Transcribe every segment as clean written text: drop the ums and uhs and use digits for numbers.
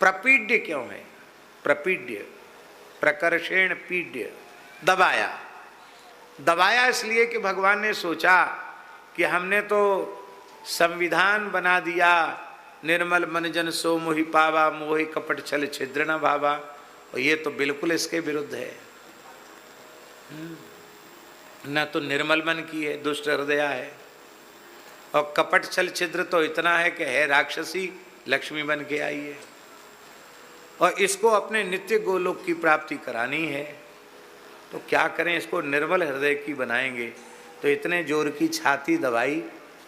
प्रपीड्य क्यों है? प्रपीड्य, प्रकर्षेण पीड्य, दबाया। दबाया इसलिए कि भगवान ने सोचा कि हमने तो संविधान बना दिया, निर्मल मन जन सो मोहि पावा, मोहि कपट छल छिद्र न भावा, और ये तो बिल्कुल इसके विरुद्ध है। न तो निर्मल मन की है, दुष्ट हृदय है, और कपट छल छिद्र तो इतना है कि है राक्षसी, लक्ष्मी बन के आई है, और इसको अपने नित्य गोलोक की प्राप्ति करानी है। तो क्या करें, इसको निर्मल हृदय की बनाएंगे। तो इतने जोर की छाती दबाई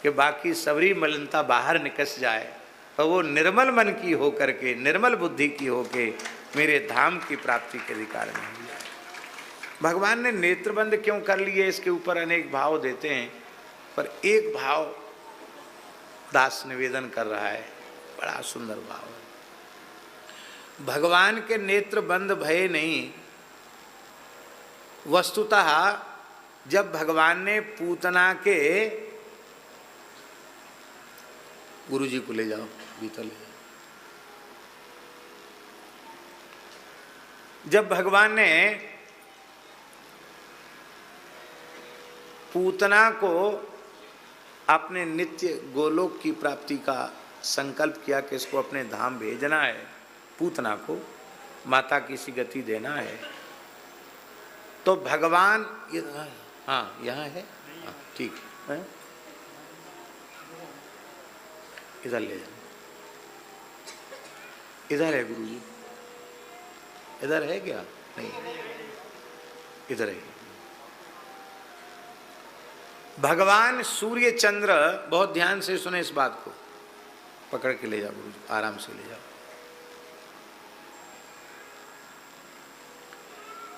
कि बाकी सबरी मलिनता बाहर निकस जाए, और वो निर्मल मन की हो करके, निर्मल बुद्धि की हो के मेरे धाम की प्राप्ति के अधिकार में हो जाए। भगवान ने नेत्रबंद क्यों कर लिए, इसके ऊपर अनेक भाव देते हैं, पर एक भाव दास निवेदन कर रहा है, बड़ा सुंदर भाव है। भगवान के नेत्र बंद भये नहीं। वस्तुतः जब भगवान ने पूतना के, गुरु जी को ले जाओ, भीतर ले जाओ। जब भगवान ने पूतना को अपने नित्य गोलोक की प्राप्ति का संकल्प किया कि इसको अपने धाम भेजना है, पूतना को माता की सी गति देना है, तो भगवान, हाँ यहाँ है, हाँ ठीक है, इधर ले जाओ, इधर है गुरु जी, इधर है क्या? नहीं, इधर है। भगवान सूर्य चंद्र, बहुत ध्यान से सुने इस बात को, पकड़ के ले जाओ गुरु जी, आराम से ले जाओ।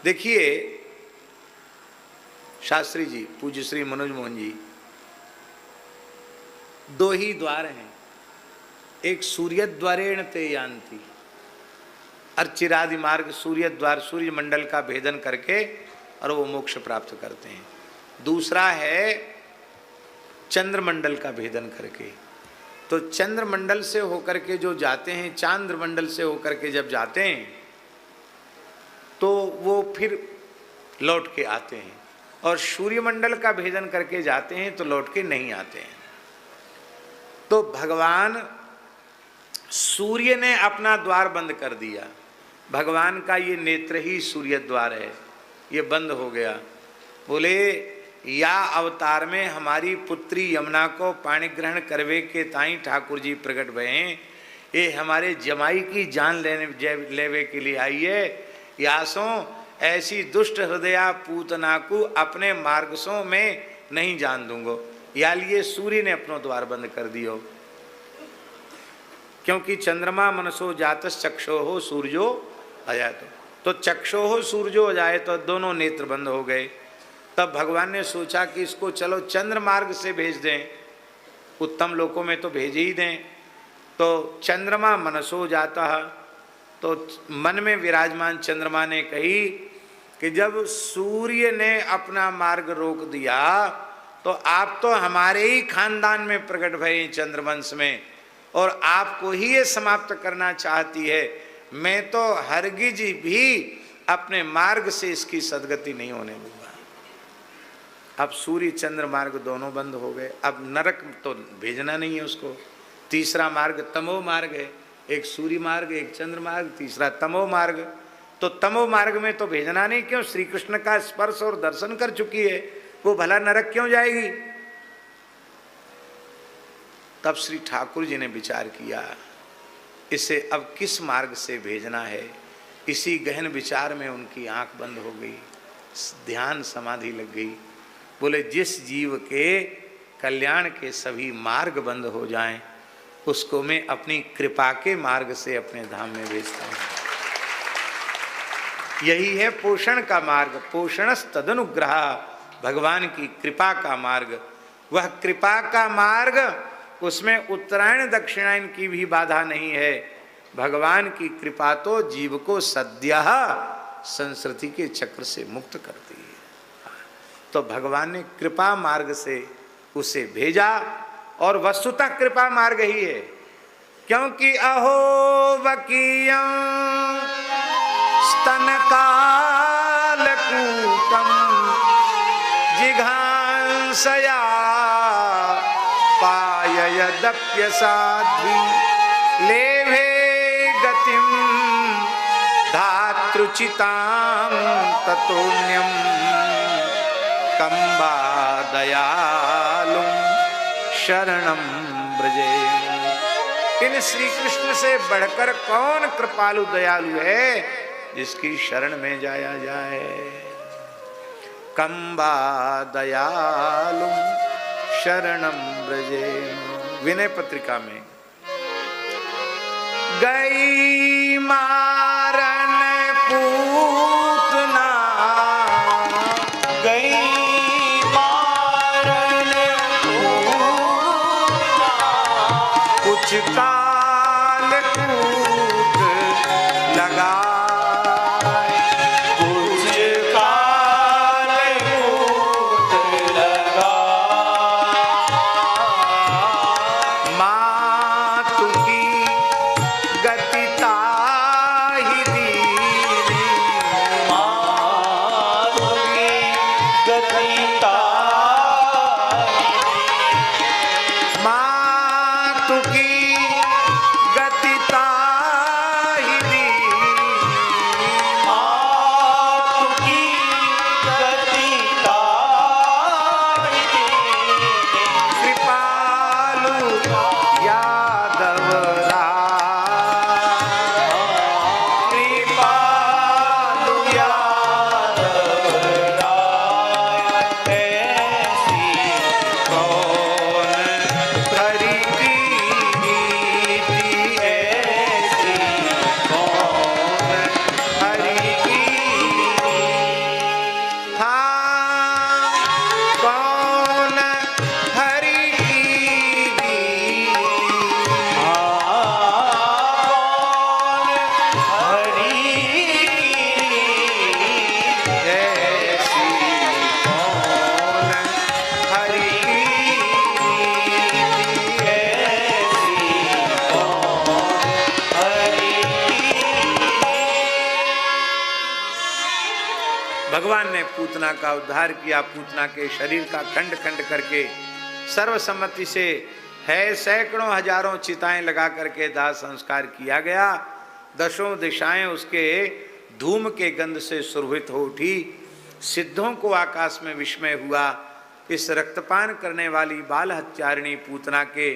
देखिए शास्त्री जी, पूज्य श्री मनोज मोहन जी, दो ही द्वार हैं, एक सूर्य द्वारेण ते यान्ति, अर्चिरादि मार्ग, सूर्य द्वार, सूर्य मंडल का भेदन करके और वो मोक्ष प्राप्त करते हैं। दूसरा है चंद्रमंडल का भेदन करके। तो चंद्रमंडल से होकर के जो जाते हैं, चांद्रमंडल से होकर के जब जाते हैं तो वो फिर लौट के आते हैं, और सूर्यमंडल का भेदन करके जाते हैं तो लौट के नहीं आते हैं। तो भगवान सूर्य ने अपना द्वार बंद कर दिया, भगवान का ये नेत्र ही सूर्य द्वार है, ये बंद हो गया। बोले या अवतार में हमारी पुत्री यमुना को पाणी ग्रहण करवे के ताई ठाकुर जी प्रकट भये, ये हमारे जमाई की जान लेवे के लिए आई है। यासों ऐसी दुष्ट हृदया पूतना को अपने मार्गसों में नहीं जान दूंगो। या लिए सूर्य ने अपनो द्वार बंद कर दियो, क्योंकि चंद्रमा मनसो जातस चक्षो हो सूर्यो अजाए, तो चक्षो हो सूर्यो अजाए, तो दोनों नेत्र बंद हो गए। तब भगवान ने सोचा कि इसको चलो चंद्र मार्ग से भेज दें, उत्तम लोकों में तो भेज ही दें। तो चंद्रमा मनसो जाता है, तो मन में विराजमान चंद्रमा ने कही कि जब सूर्य ने अपना मार्ग रोक दिया तो आप तो हमारे ही खानदान में प्रकट भये चंद्रवंश में, और आपको ही ये समाप्त करना चाहती है। मैं तो हरगिज भी अपने मार्ग से इसकी सदगति नहीं होने दूंगा। अब सूर्य चंद्र मार्ग दोनों बंद हो गए, अब नरक तो भेजना नहीं है उसको। तीसरा मार्ग तमो मार्ग है, एक सूर्य मार्ग, एक चंद्र मार्ग, तीसरा तमो मार्ग। तो तमो मार्ग में तो भेजना नहीं, क्यों? श्री कृष्ण का स्पर्श और दर्शन कर चुकी है, वो भला नरक क्यों जाएगी? तब श्री ठाकुर जी ने विचार किया, इसे अब किस मार्ग से भेजना है। इसी गहन विचार में उनकी आंख बंद हो गई, ध्यान समाधि लग गई। बोले जिस जीव के कल्याण के सभी मार्ग बंद हो जाएं, उसको मैं अपनी कृपा के मार्ग से अपने धाम में भेजता हूँ। यही है पोषण का मार्ग, पोषणस तदनुग्रह, भगवान की कृपा का मार्ग। वह कृपा का मार्ग, उसमें उत्तरायण दक्षिणायन की भी बाधा नहीं है। भगवान की कृपा तो जीव को सद्यः संस्कृति के चक्र से मुक्त करती है। तो भगवान ने कृपा मार्ग से उसे भेजा, और वस्तुतः कृपा मार्ग ही है। क्योंकि अहो वकीयं स्तनकालकूटं जिघांसया पाययदप्यसाध्वी लेभे गतिं धातृचितां ततोऽन्यं कम्बा दयालुं शरणं व्रजे। इन श्री कृष्ण से बढ़कर कौन कृपालु दयालु है जिसकी शरण में जाया जाए। कम्बा दयालु शरणं व्रजे। विनय पत्रिका में गई मारन पूतना, गई मारन पूतना, कुछ काल कूट लगा, कुछ काल कूट लगा। मातु की गति ताहि दीनी, मातु की गति ताहि, मातु की गति ताहि दीनी, मातु की गति ताहि, कृपालु यादव राय, कृपालु यादव राय। ऐसी कौन हरि की रीति, ऐसी कौन हरि की हाँ, कौन हरि की रीति, कौन हरि ऐसी कौन हरि की रीति, ऐसी कौन हरि। भगवान ने पूतना का उद्धार किया। पूतना के शरीर का खंड खंड करके सर्वसम्मति से है सैकड़ों हजारों चिताएं लगा करके दाह संस्कार किया गया। दशों दिशाएं उसके धूम के गंध से सुरभित हो उठी। सिद्धों को आकाश में विस्मय हुआ। इस रक्तपान करने वाली बाल हत्यारिणी पूतना के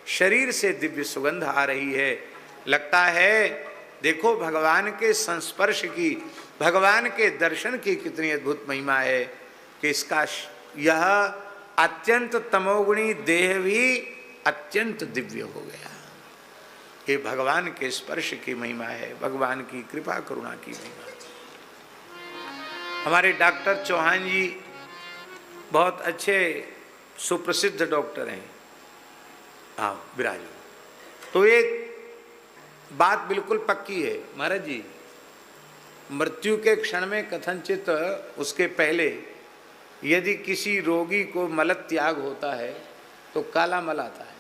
शरीर से दिव्य सुगंध आ रही है। लगता है देखो भगवान के संस्पर्श की, भगवान के दर्शन की कितनी अद्भुत महिमा है कि इसका यह अत्यंत तमोगुणी देह भी अत्यंत दिव्य हो गया। ये भगवान के स्पर्श की महिमा है, भगवान की कृपा करुणा की महिमा। हमारे डॉक्टर चौहान जी बहुत अच्छे सुप्रसिद्ध डॉक्टर हैं। आओ विराजो। तो एक बात बिल्कुल पक्की है महाराज जी, मृत्यु के क्षण में कथनचित उसके पहले यदि किसी रोगी को मल त्याग होता है तो काला मल आता है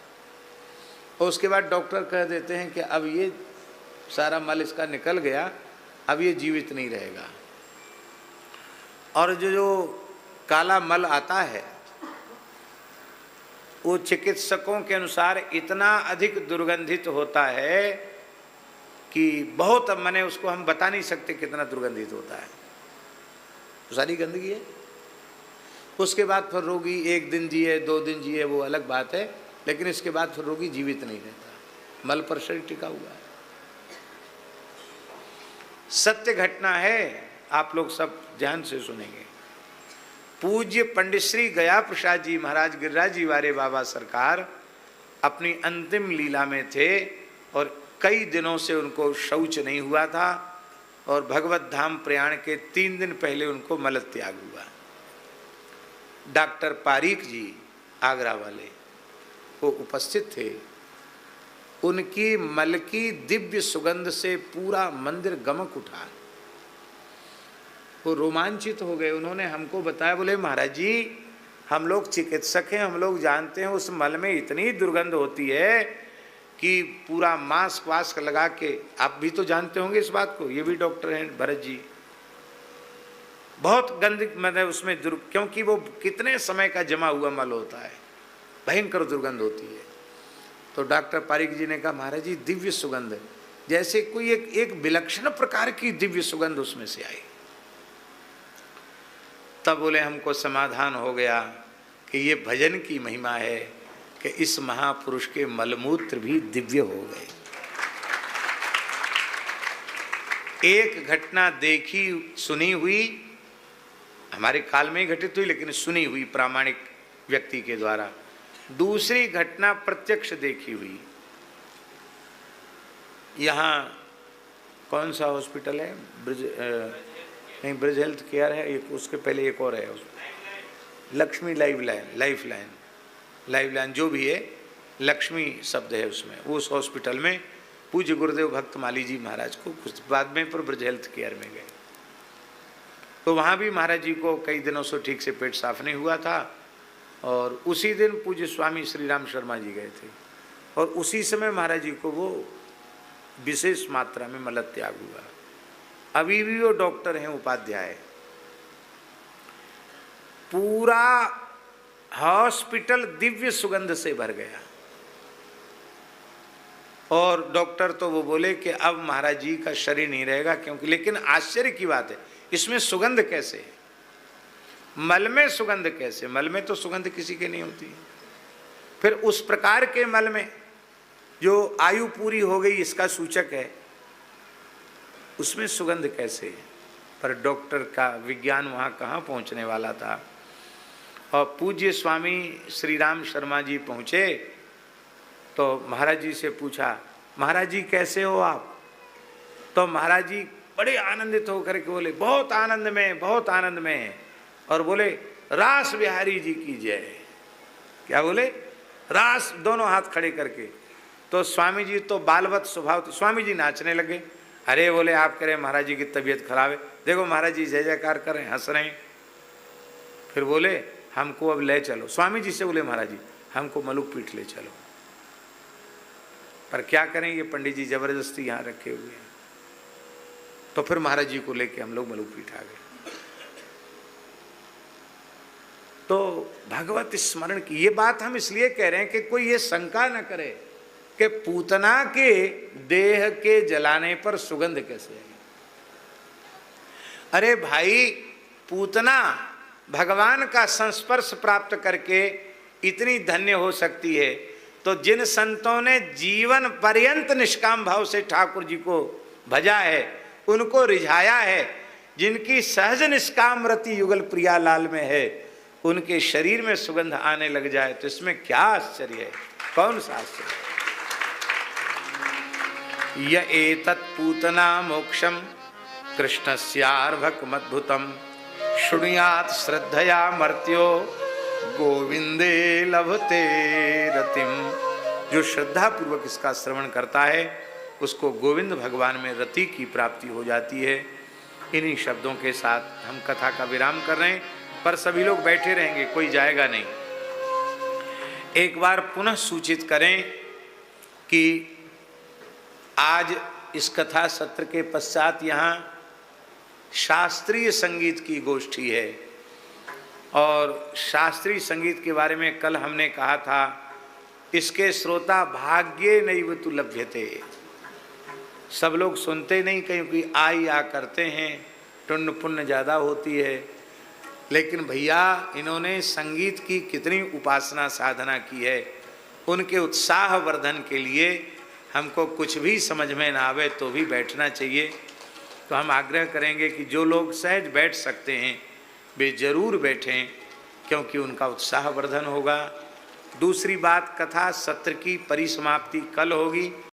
और उसके बाद डॉक्टर कह देते हैं कि अब ये सारा मल इसका निकल गया, अब ये जीवित नहीं रहेगा। और जो काला मल आता है वो चिकित्सकों के अनुसार इतना अधिक दुर्गंधित होता है कि बहुत, मैंने उसको हम बता नहीं सकते कितना दुर्गंधित होता है। तो सारी गंदगी है। उसके बाद फिर रोगी 1 दिन जिए 2 दिन जिए वो अलग बात है, लेकिन इसके बाद फिर रोगी जीवित नहीं रहता, मल पर शरीर टिका हुआ है। सत्य घटना है, आप लोग सब ध्यान से सुनेंगे। पूज्य पंडित श्री गया प्रसाद जी महाराज गिरिराज जी वारे बाबा सरकार अपनी अंतिम लीला में थे और कई दिनों से उनको शौच नहीं हुआ था और भगवत धाम प्रयाण के 3 दिन पहले उनको मल त्याग हुआ। डॉक्टर पारीक जी आगरा वाले वो उपस्थित थे। उनकी मल की दिव्य सुगंध से पूरा मंदिर गमक उठा। वो रोमांचित हो गए। उन्होंने हमको बताया, बोले महाराज जी हम लोग चिकित्सक हैं, हम लोग जानते हैं उस मल में इतनी दुर्गंध होती है कि पूरा मास्क वास्क लगा के, आप भी तो जानते होंगे इस बात को, ये भी डॉक्टर हैं भरत जी, बहुत गंदी मतलब उसमें क्योंकि वो कितने समय का जमा हुआ मल होता है, भयंकर दुर्गंध होती है। तो डॉक्टर पारिक जी ने कहा महाराज जी दिव्य सुगंध, जैसे कोई एक विलक्षण प्रकार की दिव्य सुगंध उसमें से आई। तब बोले हमको समाधान हो गया कि ये भजन की महिमा है कि इस महापुरुष के मलमूत्र भी दिव्य हो गए। एक घटना देखी सुनी हुई, हमारे काल में ही घटित हुई, लेकिन सुनी हुई प्रामाणिक व्यक्ति के द्वारा। दूसरी घटना प्रत्यक्ष देखी हुई। यहाँ कौन सा हॉस्पिटल है, नहीं ब्रिज हेल्थ केयर है, एक उसके पहले एक और है, लक्ष्मी लाइफ लाइन जो भी है, लक्ष्मी शब्द है उसमें। उस हॉस्पिटल में पूज्य गुरुदेव भक्त माली जी महाराज को कुछ बाद में पर ब्रिज हेल्थ केयर में गए, तो वहाँ भी महाराज जी को कई दिनों से ठीक से पेट साफ नहीं हुआ था, और उसी दिन पूज्य स्वामी श्री राम शर्मा जी गए थे, और उसी समय महाराज जी को वो विशेष मात्रा में मल त्याग हुआ। अभी भी वो डॉक्टर हैं उपाध्याय। पूरा हॉस्पिटल दिव्य सुगंध से भर गया, और डॉक्टर तो वो बोले कि अब महाराज जी का शरीर नहीं रहेगा, क्योंकि लेकिन आश्चर्य की बात है इसमें सुगंध कैसे है, मल में सुगंध कैसे, मल में तो सुगंध किसी के नहीं होती। फिर उस प्रकार के मल में जो आयु पूरी हो गई इसका सूचक है, उसमें सुगंध कैसे है। पर डॉक्टर का विज्ञान वहाँ कहाँ पहुँचने वाला था। और पूज्य स्वामी श्री राम शर्मा जी पहुँचे तो महाराज जी से पूछा महाराज जी कैसे हो आप। तो महाराज जी बड़े आनंदित होकर के बोले बहुत आनंद में, और बोले रास बिहारी जी की जय। क्या बोले, रास, दोनों हाथ खड़े करके। तो स्वामी जी तो बालवत स्वभाव थे, स्वामी जी नाचने लगे। अरे बोले आप कह रहे महाराज जी की तबीयत खराब है, देखो महाराज जी जय जयकार कर रहे हैं, हंस रहे हैं। फिर बोले हमको अब ले चलो, स्वामी जी से बोले महाराज जी हमको मलुक पीठ ले चलो। पर क्या करें, ये पंडित जी जबरदस्ती यहाँ रखे हुए हैं। तो फिर महाराज जी को लेके हम लोग मलुक पीठ आ गए। तो भगवत स्मरण की ये बात हम इसलिए कह रहे हैं कि कोई ये शंका न करे कि पूतना के देह के जलाने पर सुगंध कैसे आई। अरे भाई, पूतना भगवान का संस्पर्श प्राप्त करके इतनी धन्य हो सकती है, तो जिन संतों ने जीवन पर्यंत निष्काम भाव से ठाकुर जी को भजा है, उनको रिझाया है, जिनकी सहज निष्काम रति युगल प्रियालाल में है, उनके शरीर में सुगंध आने लग जाए तो इसमें क्या आश्चर्य है, कौन सा आश्चर्य। य एतत् पूतना मोक्षम कृष्णस्यार्भकमद्भुतम शृणुयात् श्रद्धया मर्त्यो गोविंदे लभते रतिम। जो श्रद्धा पूर्वक इसका श्रवण करता है उसको गोविंद भगवान में रति की प्राप्ति हो जाती है। इन्हीं शब्दों के साथ हम कथा का विराम कर रहे हैं, पर सभी लोग बैठे रहेंगे, कोई जाएगा नहीं। एक बार पुनः सूचित करें कि आज इस कथा सत्र के पश्चात यहाँ शास्त्रीय संगीत की गोष्ठी है, और शास्त्रीय संगीत के बारे में कल हमने कहा था इसके श्रोता भाग्ये नैव तु लभ्यते। सब लोग सुनते नहीं, क्योंकि आ करते हैं, टुण्ड पुण्य ज़्यादा होती है। लेकिन भैया इन्होंने संगीत की कितनी उपासना साधना की है, उनके उत्साह वर्धन के लिए हमको कुछ भी समझ में ना आवे तो भी बैठना चाहिए। तो हम आग्रह करेंगे कि जो लोग सहज बैठ सकते हैं वे जरूर बैठें, क्योंकि उनका उत्साह वर्धन होगा। दूसरी बात, कथा सत्र की परिसमाप्ति कल होगी।